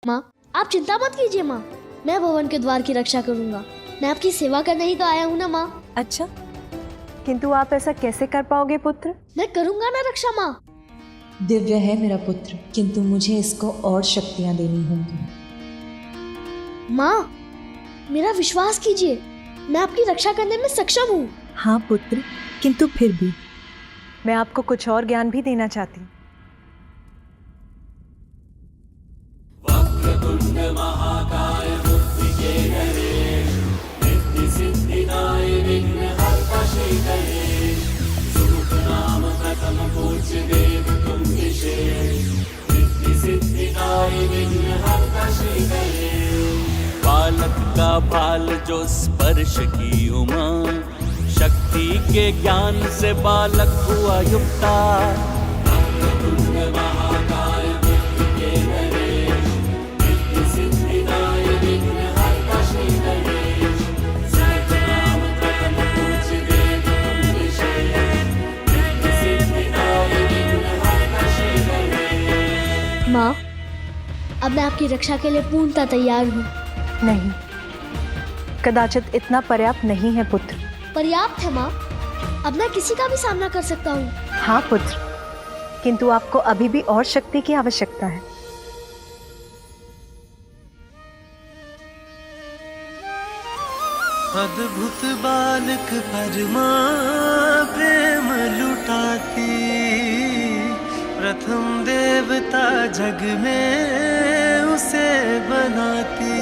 माँ आप चिंता मत कीजिए माँ, मैं भवन के द्वार की रक्षा करूंगा। मैं आपकी सेवा करने ही तो आया हूँ ना माँ। अच्छा, किंतु आप ऐसा कैसे कर पाओगे पुत्र? मैं करूंगा ना रक्षा माँ। दिव्य है मेरा पुत्र, किंतु मुझे इसको और शक्तियां देनी होंगी। माँ मेरा विश्वास कीजिए, मैं आपकी रक्षा करने में सक्षम हूँ। हाँ पुत्र, किंतु फिर भी मैं आपको कुछ और ज्ञान भी देना चाहती हूँ। बालक का बाल जो स्पर्श की उमा, शक्ति के ज्ञान से बालक हुआ युक्ता। माँ अब मैं आपकी रक्षा के लिए पूर्णतः तैयार हूँ। नहीं, कदाचित इतना पर्याप्त नहीं है पुत्र। पर्याप्त है माँ, अब मैं किसी का भी सामना कर सकता हूँ। हाँ पुत्र, किंतु आपको अभी भी और शक्ति की आवश्यकता है। अद्भुत बालक परमा प्रेम लुटाती, प्रथम देवता जग में उसे बनाती।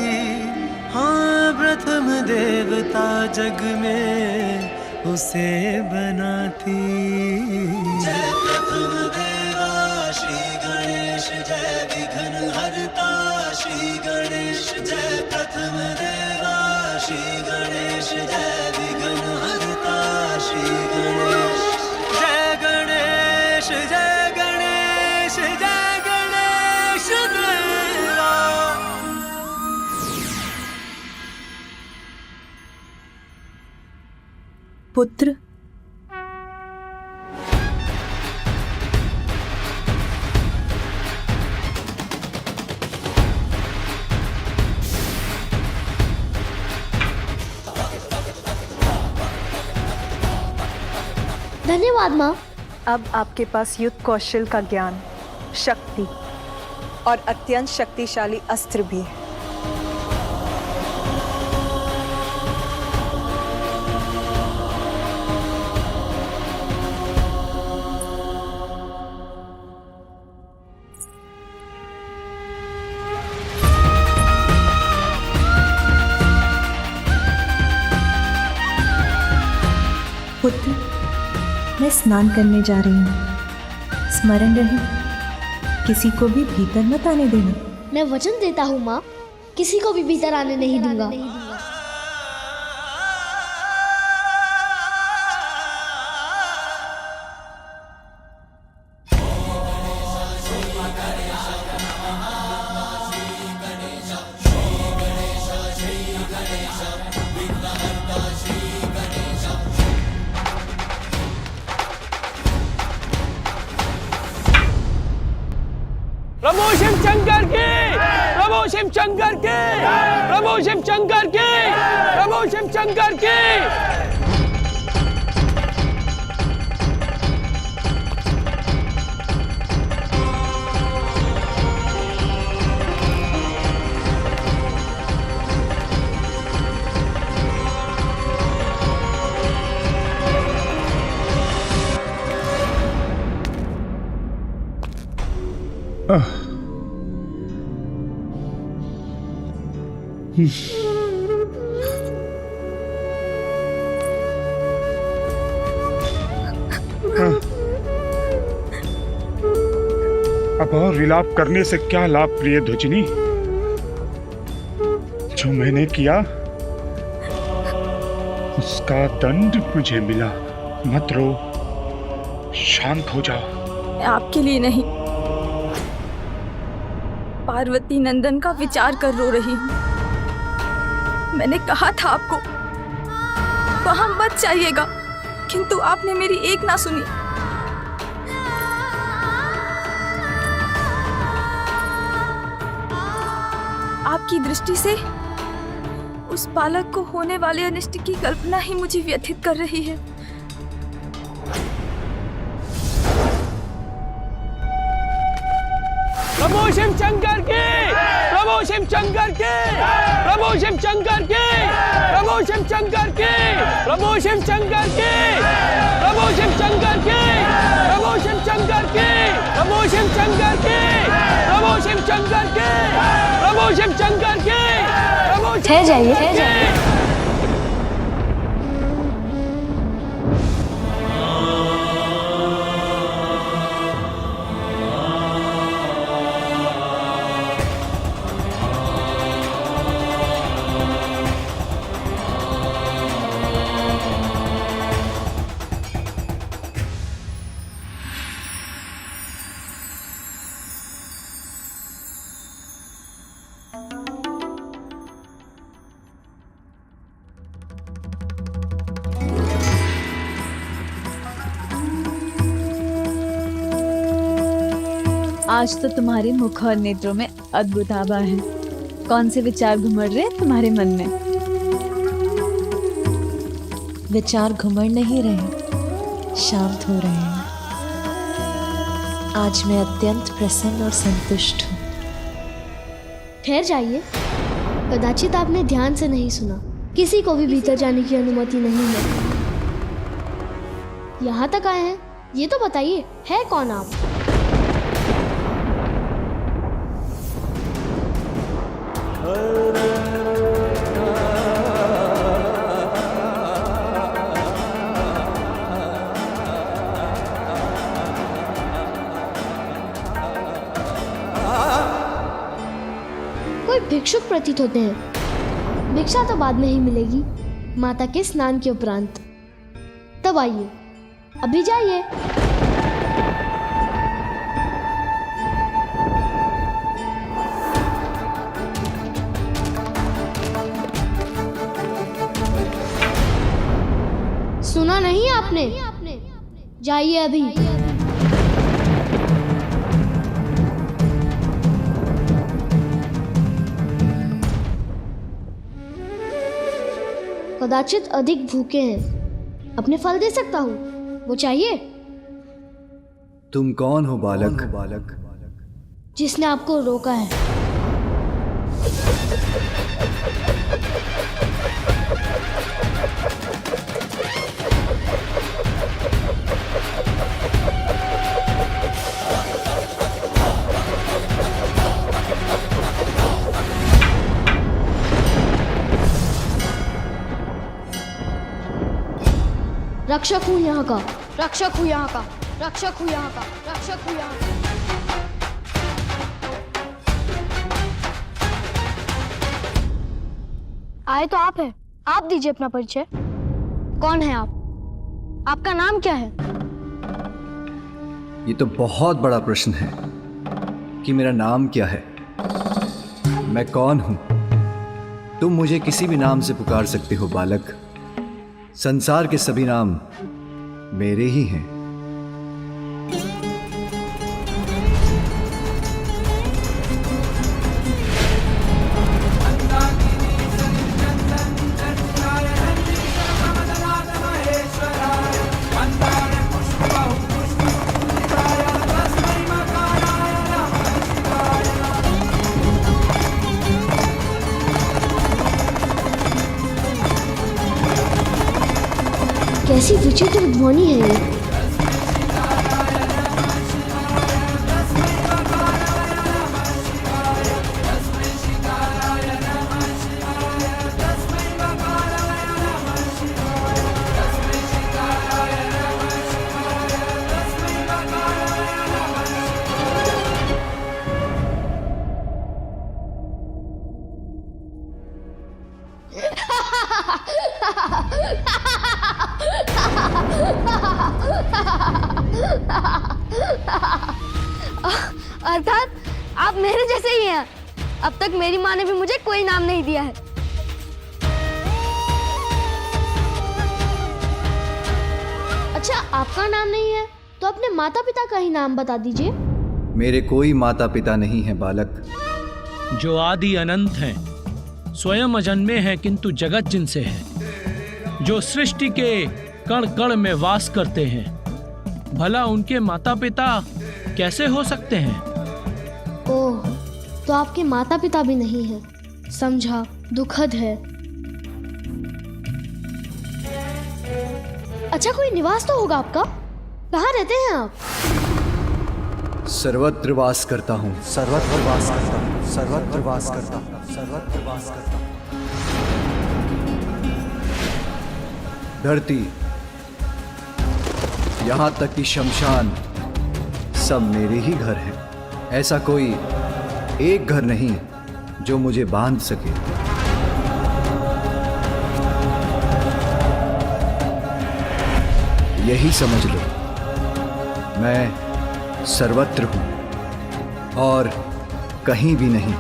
हाँ, प्रथम देवता जग में उसे बनाती। जय प्रथम देवा श्री गणेश, जय विघ्न हरता श्री गणेश। जय प्रथम देवा श्री गणेश, जय विघ्न हरता श्री गणेश। जय गणेश, जय गणेश, जय गणेश देवा। पुत्र, धन्यवाद माँ। अब आपके पास युद्ध कौशल का ज्ञान, शक्ति और अत्यंत शक्तिशाली अस्त्र भी है। पुत्र, मैं स्नान करने जा रही हूँ। स्मरण रहे, किसी को भी भीतर मत आने देना। मैं वचन देता हूँ माँ, किसी को भी भीतर आने नहीं दूंगा। प्रभु शिव शंकर की, प्रभु शिव शंकर की, प्रभु शिव शंकर की, प्रभु शिव शंकर की। अब और विलाप करने से क्या लाभ प्रिय ध्वजिनी? जो मैंने किया उसका दंड मुझे मिला। मत रो, शांत हो जाओ। मैं आपके लिए नहीं, पार्वती नंदन का विचार कर रो रही हूँ। मैंने कहा था आपको वहां मत जाइएगा, किंतु आपने मेरी एक ना सुनी। आपकी दृष्टि से उस बालक को होने वाले अनिष्ट की कल्पना ही मुझे व्यथित कर रही है। प्रभु शिव शंकर की, प्रभु शिव शंकर की, प्रभु शिव शंकर की, प्रभु शिव शंकर की, प्रभु शिव शंकर की, प्रभु शिव शंकर की, प्रभु शिव शंकर की, प्रभु शिव शंकर की, प्रभु शिव शंकर की, प्रभु शिव शंकर की, प्रभु ठहर जाइए। आज तो तुम्हारे मुख और नेत्रों में अद्भुत आभा है। कौन से विचार घुमड़ रहे हैं तुम्हारे मन में? विचार घुमड़ नहीं रहे, शांत हो रहे हैं। आज मैं अत्यंत प्रसन्न और संतुष्ट हूँ। ठहर जाइए। कदाचित आपने ध्यान से नहीं सुना। किसी को भी भीतर जाने की अनुमति नहीं है। यहाँ तक आए हैं, ये तो बताइए, है कौन आप? कोई भिक्षुक प्रतीत होते हैं। भिक्षा तो बाद में ही मिलेगी, माता के स्नान के उपरांत। तब आइए, अभी जाइए। सुना नहीं आपने? जाइए अभी। कदाचित अधिक भूखे हैं। अपने फल दे सकता हूँ, वो चाहिए? तुम कौन हो बालक? जिसने आपको रोका है। रक्षक हूँ यहाँ का, रक्षक हूँ यहाँ का, रक्षक हूँ यहाँ का, रक्षक हूँ यहाँ का। आए तो आप हैं। आप दीजिए अपना परिचय। कौन है आप? आपका नाम क्या है? ये तो बहुत बड़ा प्रश्न है कि मेरा नाम क्या है, मैं कौन हूं। तुम मुझे किसी भी नाम से पुकार सकते हो बालक। संसार के सभी नाम मेरे ही हैं। कैसी विचित्र ध्वनि है ये। अर्थात आप मेरे जैसे ही हैं। अब तक मेरी माँ ने भी मुझे कोई नाम नहीं दिया है। अच्छा, आपका नाम नहीं है तो अपने माता पिता का ही नाम बता दीजिए। मेरे कोई माता पिता नहीं है बालक। जो आदि अनंत हैं, स्वयं अजन्मे हैं किंतु जगत जिनसे है, जो सृष्टि के कण कण में वास करते हैं, भला उनके माता पिता कैसे हो सकते हैं? ओह, तो आपके माता पिता भी नहीं हैं। समझा, दुखद है। अच्छा, कोई निवास तो होगा आपका? कहाँ रहते हैं आप? सर्वत्र वास करता हूँ। सर्वत्र वास करता हूँ, सर्वत्र वास करता हूँ, सर्वत्र वास करता हूँ। धरती, यहाँ तक कि शमशान, सब मेरे ही घर हैं। ऐसा कोई एक घर नहीं जो मुझे बांध सके। यही समझ लो, मैं सर्वत्र हूं और कहीं भी नहीं।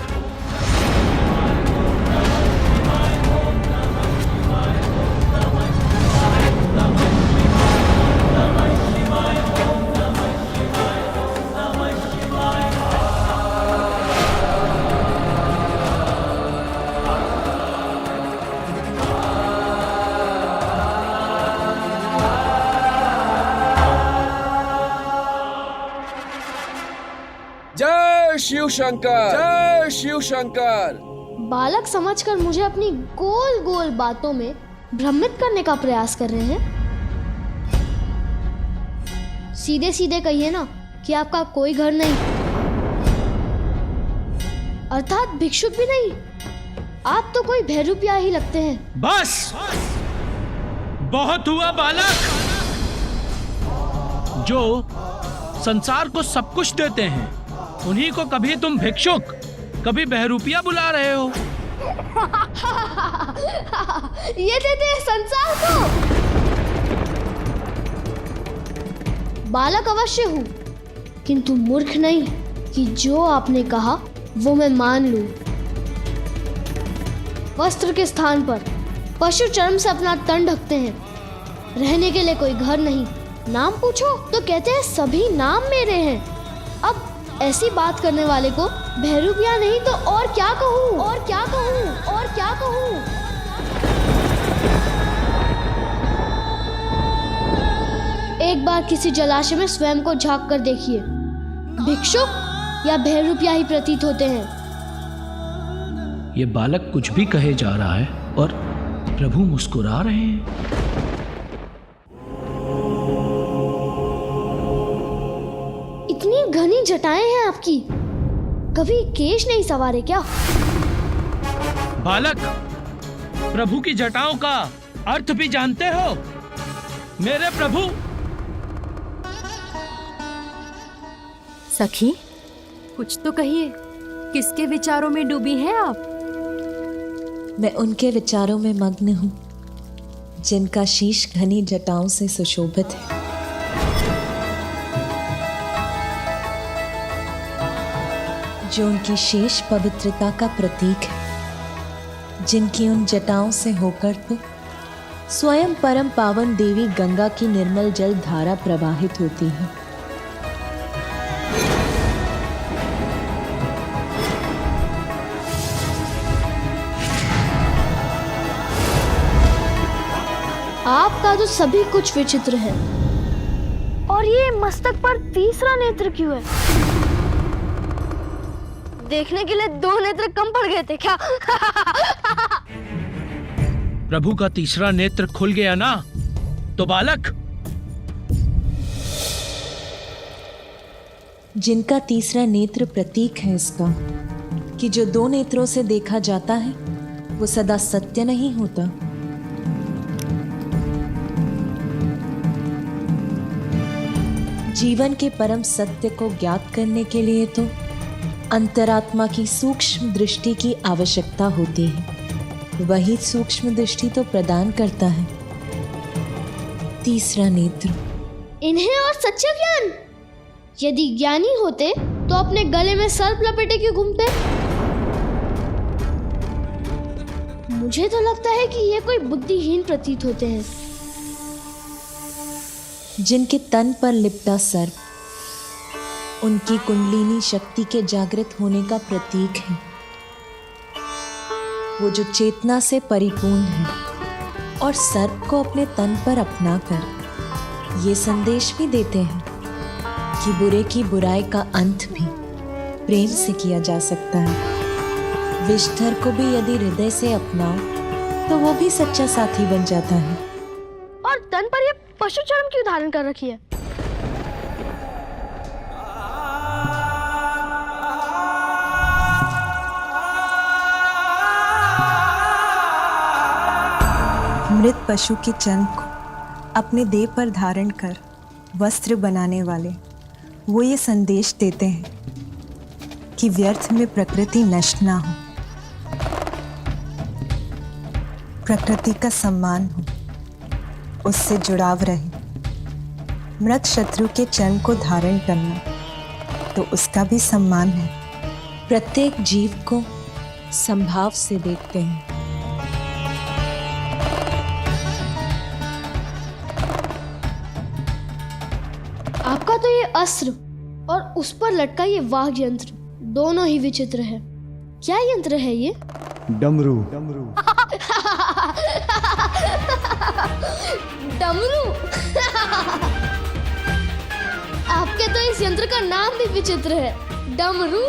जय शिव शंकर, जय शिव शंकर। बालक समझकर मुझे अपनी गोल गोल बातों में भ्रमित करने का प्रयास कर रहे हैं। सीधे सीधे कहिए ना कि आपका कोई घर नहीं, अर्थात भिक्षुक भी नहीं। आप तो कोई भैरूपिया ही लगते हैं। बस, बहुत हुआ बालक। जो संसार को सब कुछ देते हैं, उन्हीं को कभी तुम भिक्षुक, कभी बहरूपिया बुला रहे हो। ये देते हैं संसार को। बालक अवश्य हूं, किंतु मूर्ख नहीं कि जो आपने कहा वो मैं मान लूं। वस्त्र के स्थान पर पशु चर्म से अपना तन ढकते हैं। रहने के लिए कोई घर नहीं। नाम पूछो तो कहते हैं सभी नाम मेरे हैं। अब ऐसी बात करने वाले को भैरूपिया नहीं तो और क्या कहूँ, और क्या कहूँ, और क्या कहूँ। एक बार किसी जलाशय में स्वयं को झांक कर देखिए, भिक्षुक या भैरूपिया ही प्रतीत होते हैं। ये बालक कुछ भी कहे जा रहा है और प्रभु मुस्कुरा रहे हैं। इतनी घनी जटाएं हैं आपकी, कभी केश नहीं सवारे क्या? बालक, प्रभु की जटाओं का अर्थ भी जानते हो? मेरे प्रभु। सखी, कुछ तो कहिए, किसके विचारों में डूबी हैं आप? मैं उनके विचारों में मग्न हूं जिनका शीश घनी जटाओं से सुशोभित है। जो उनकी शेष पवित्रता का प्रतीक है, जिनकी उन जटाओं से होकर तो स्वयं परम पावन देवी गंगा की निर्मल जल धारा प्रवाहित होती है। आपका तो सभी कुछ विचित्र है। और ये मस्तक पर तीसरा नेत्र क्यों है? देखने के लिए दो नेत्र कम पड़ गए थे क्या? प्रभु का तीसरा नेत्र खुल गया ना, तो बालक। जिनका तीसरा नेत्र प्रतीक है इसका कि जो दो नेत्रों से देखा जाता है वो सदा सत्य नहीं होता। जीवन के परम सत्य को ज्ञात करने के लिए तो अंतरात्मा की सूक्ष्म दृष्टि की आवश्यकता होती है। वही सूक्ष्म दृष्टि तो प्रदान करता है तीसरा नेत्र। इन्हें और सच्चा ज्ञान? यदि ज्ञानी होते तो अपने गले में सर्प लपेटे क्यों घूमते? मुझे तो लगता है कि ये कोई बुद्धिहीन प्रतीत होते हैं। जिनके तन पर लिपटा सर्प उनकी कुंडलिनी शक्ति के जागृत होने का प्रतीक है। वो जो चेतना से परिपूर्ण है और सर्प को अपने तन पर अपनाकर ये संदेश भी देते हैं कि बुरे की बुराई का अंत भी प्रेम से किया जा सकता है। विषधर को भी यदि हृदय से अपनाओ तो वो भी सच्चा साथी बन जाता है। और तन पर ये पशु चर्म क्यों धारण कर रखी है? मृत पशु के चर्म को अपने देह पर धारण कर वस्त्र बनाने वाले वो ये संदेश देते हैं कि व्यर्थ में प्रकृति नष्ट ना हो, प्रकृति का सम्मान हो, उससे जुड़ाव रहे। मृत शत्रु के चर्म को धारण करना तो उसका भी सम्मान है। प्रत्येक जीव को संभाव से देखते हैं। आपका तो ये अस्त्र और उस पर लटका ये वाघ यंत्र दोनों ही विचित्र है। क्या यंत्र है ये? डमरू। डमरू। आपके तो इस यंत्र का नाम भी विचित्र है, डमरू।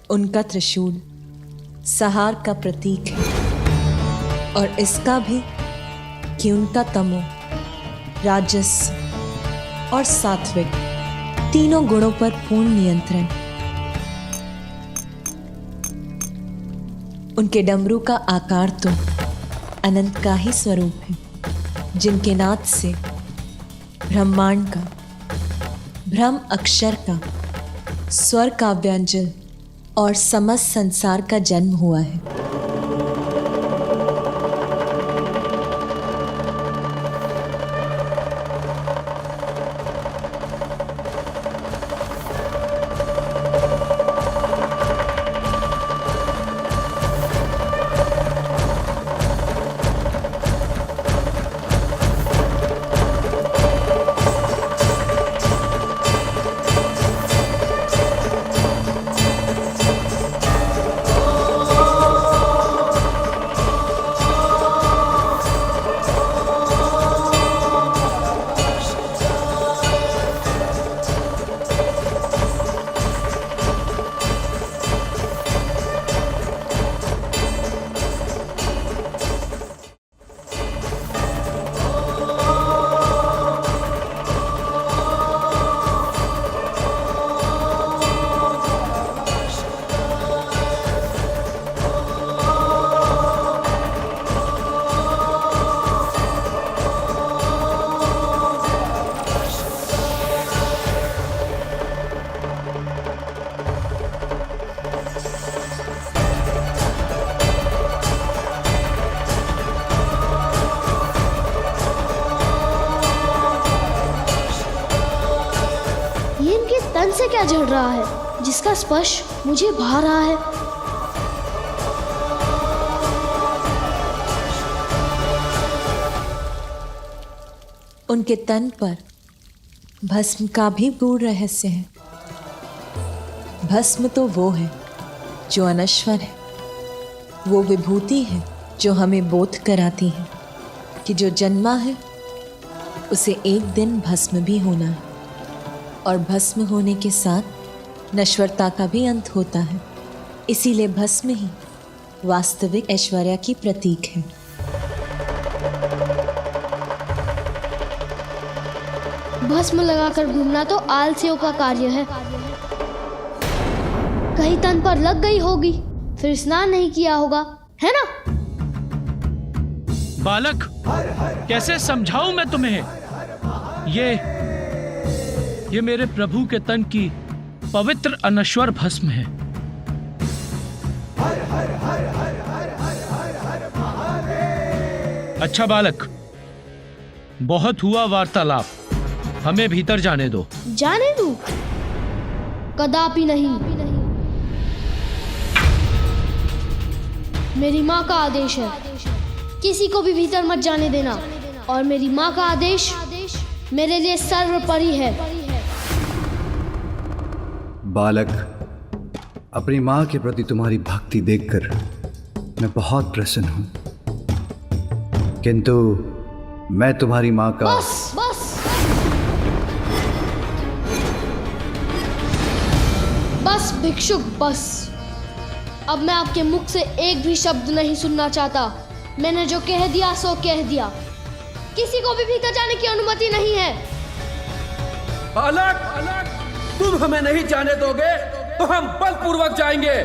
उनका त्रिशूल सहार का प्रतीक है और इसका भी कि उनका तमो, राजस और सात्विक तीनों गुणों पर पूर्ण नियंत्रण। उनके डमरू का आकार तो अनंत का ही स्वरूप है, जिनके नाद से ब्रह्मांड का, ब्रह्म अक्षर का, स्वर का व्यंजन और समस्त संसार का जन्म हुआ है। तन से क्या झड़ रहा है जिसका स्पर्श मुझे भा रहा है? उनके तन पर भस्म का भी गूढ़ रहस्य है। भस्म तो वो है जो अनश्वर है, वो विभूति है जो हमें बोध कराती है कि जो जन्मा है उसे एक दिन भस्म भी होना है, और भस्म होने के साथ नश्वरता का भी अंत होता है। इसीलिए भस्म ही वास्तविक ऐश्वर्य की प्रतीक है। भस्म लगाकर घूमना तो आलसियों का कार्य है। कहीं तन पर लग गई होगी, फिर स्नान नहीं किया होगा, है ना? बालक, कैसे समझाऊं मैं तुम्हें? ये मेरे प्रभु के तन की पवित्र अनश्वर भस्म है। अच्छा बालक, बहुत हुआ वार्तालाप, हमें भीतर जाने दो। जाने दूं? कदापि नहीं। मेरी माँ का आदेश है। किसी को भी भीतर मत जाने देना, और मेरी माँ का आदेश मेरे लिए सर्वोपरि है। बालक, अपनी माँ के प्रति तुम्हारी भक्ति देखकर मैं बहुत प्रसन्न हूँ, किंतु मैं तुम्हारी माँ का बस बस बस भिक्षुक, बस। अब मैं आपके मुख से एक भी शब्द नहीं सुनना चाहता। मैंने जो कह दिया सो कह दिया। किसी को भी भीतर जाने की अनुमति नहीं है। बालक, तुम हमें नहीं जाने दोगे तो हम बलपूर्वक जाएंगे।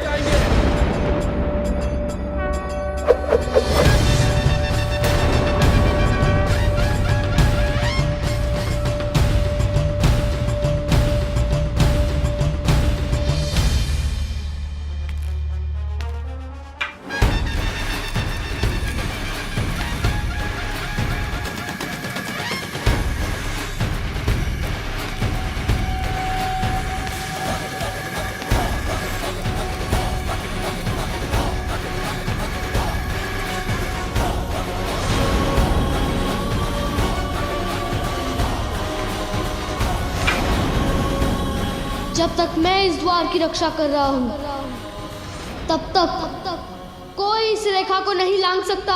जब तक मैं इस द्वार की रक्षा कर रहा हूँ, तब तक कोई इस रेखा को नहीं लांघ सकता।